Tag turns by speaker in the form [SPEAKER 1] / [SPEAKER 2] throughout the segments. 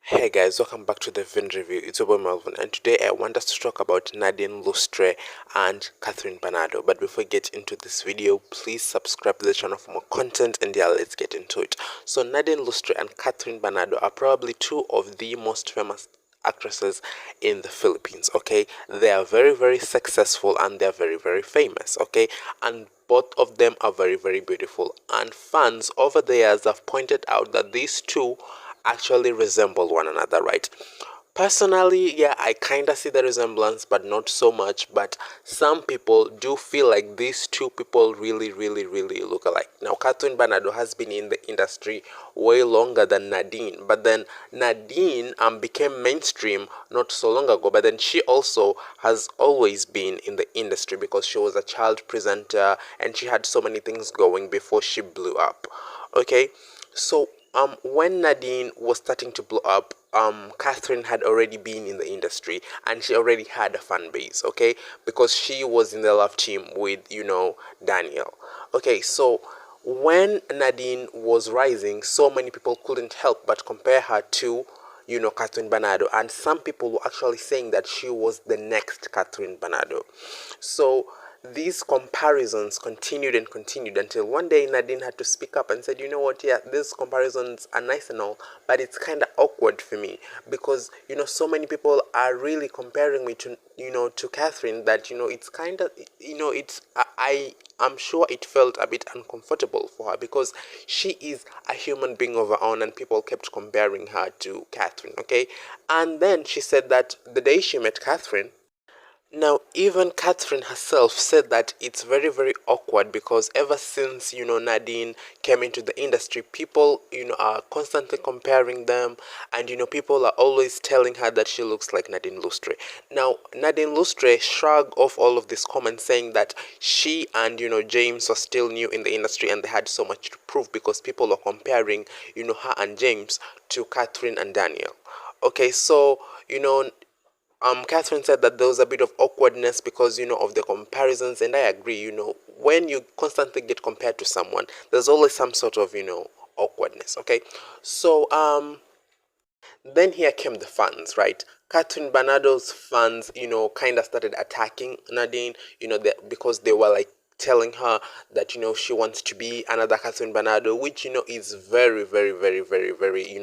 [SPEAKER 1] Hey guys, welcome back to the Vin Review. It's your boy Melvin, and today I want us to talk about Nadine Lustre and Kathryn Bernardo. But before we get into this video, please subscribe to the channel for more content, and yeah, let's get into it. So Nadine Lustre and Kathryn Bernardo are probably two of the most famous actresses in the Philippines. Okay, they are very successful and they are very famous. Okay, and both of them are very beautiful, and fans over the years have pointed out that these two actually resemble one another, right? Personally, yeah, I kind of see the resemblance, but not so much. But some people do feel like these two people really look alike. Now, Kathryn Bernardo has been in the industry way longer than Nadine, but then Nadine became mainstream not so long ago. But then she also has always been in the industry because she was a child presenter and she had so many things going before she blew up. Okay, so when Nadine was starting to blow up, Kathryn had already been in the industry and she already had a fan base, okay? Because she was in the love team with, Daniel. Okay, so when Nadine was rising, so many people couldn't help but compare her to, Kathryn Bernardo, and some people were actually saying that she was the next Kathryn Bernardo. So these comparisons continued and continued until one day Nadine had to speak up and said, you know what, yeah, these comparisons are nice and all, but it's kind of awkward for me because, so many people are really comparing me to, to Kathryn that, it's kind of, I'm sure it felt a bit uncomfortable for her because she is a human being of her own and people kept comparing her to Kathryn, okay? And then she said that the day she met Kathryn, now, even Kathryn herself said that it's very awkward because ever since, Nadine came into the industry, people, are constantly comparing them, and, people are always telling her that she looks like Nadine Lustre. Now, Nadine Lustre shrugged off all of these comments saying that she and, James were still new in the industry and they had so much to prove because people are comparing, her and James to Kathryn and Daniel. Okay, so, Kathryn said that there was a bit of awkwardness because, of the comparisons, and I agree, when you constantly get compared to someone, there's always some sort of, awkwardness, okay? So, then here came the fans, right? Kathryn Bernardo's fans, kind of started attacking Nadine, because they were like telling her that, she wants to be another Kathryn Bernardo, which, is very,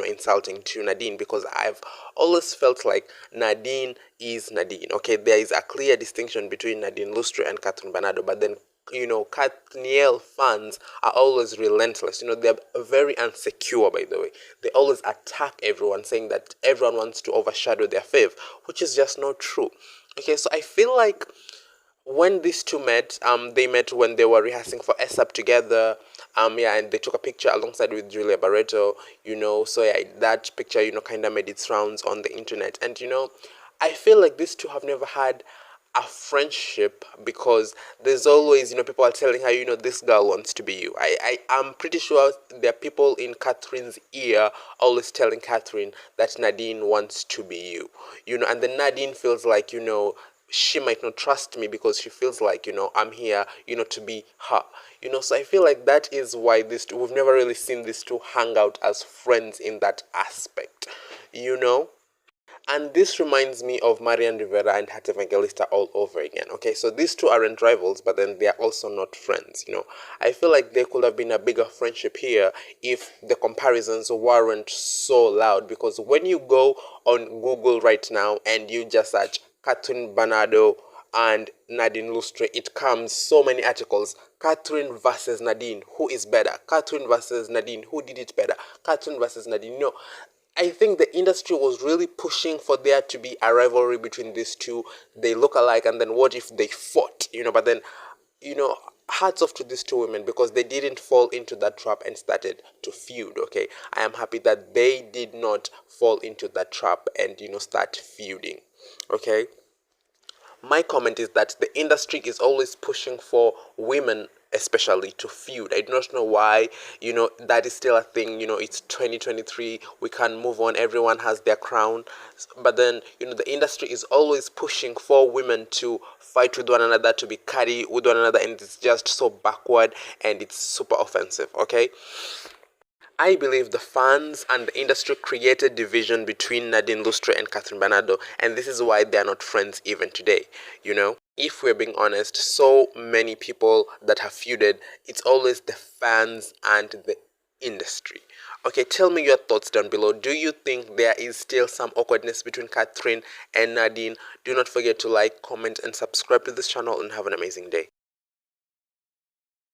[SPEAKER 1] insulting to Nadine because I've always felt like Nadine is Nadine, okay? There is a clear distinction between Nadine Lustre and Kathryn Bernardo, but then Katniel fans are always relentless. They're very insecure, by the way. They always attack everyone, saying that everyone wants to overshadow their fave, which is just not true. Okay, so I feel like when these two met, they met when they were rehearsing for ASAP together. Yeah, and they took a picture alongside with Julia Barreto, so yeah, that picture, kind of made its rounds on the internet. And, I feel like these two have never had a friendship because there's always, people are telling her, this girl wants to be you. I'm pretty sure there are people in Kathryn's ear always telling Kathryn that Nadine wants to be you, and then Nadine feels like, she might not trust me because she feels like, I'm here, to be her. So I feel like that is why we've never really seen these two hang out as friends in that aspect, And this reminds me of Marian Rivera and Hat Evangelista all over again. Okay, so these two aren't rivals, but then they are also not friends. I feel like there could have been a bigger friendship here if the comparisons weren't so loud. Because when you go on Google right now and you just search Kathryn Bernardo and Nadine Lustre, it comes so many articles. Kathryn versus Nadine, who is better? Kathryn versus Nadine, who did it better? Kathryn versus Nadine. I think the industry was really pushing for there to be a rivalry between these two. They look alike, and then what if they fought? But then, hats off to these two women because they didn't fall into that trap and started to feud, okay? I am happy that they did not fall into that trap and, start feuding, okay? My comment is that the industry is always pushing for women especially to feud. I do not know why, that is still a thing. It's 2023, we can move on, everyone has their crown, but then, the industry is always pushing for women to fight with one another, to be catty with one another, and it's just so backward and it's super offensive, okay? I believe the fans and the industry created division between Nadine Lustre and Kathryn Bernardo, and this is why they are not friends even today. If we're being honest, so many people that have feuded, it's always the fans and the industry. Okay, tell me your thoughts down below. Do you think there is still some awkwardness between Kathryn and Nadine? Do not forget to like, comment, and subscribe to this channel, and have an amazing day.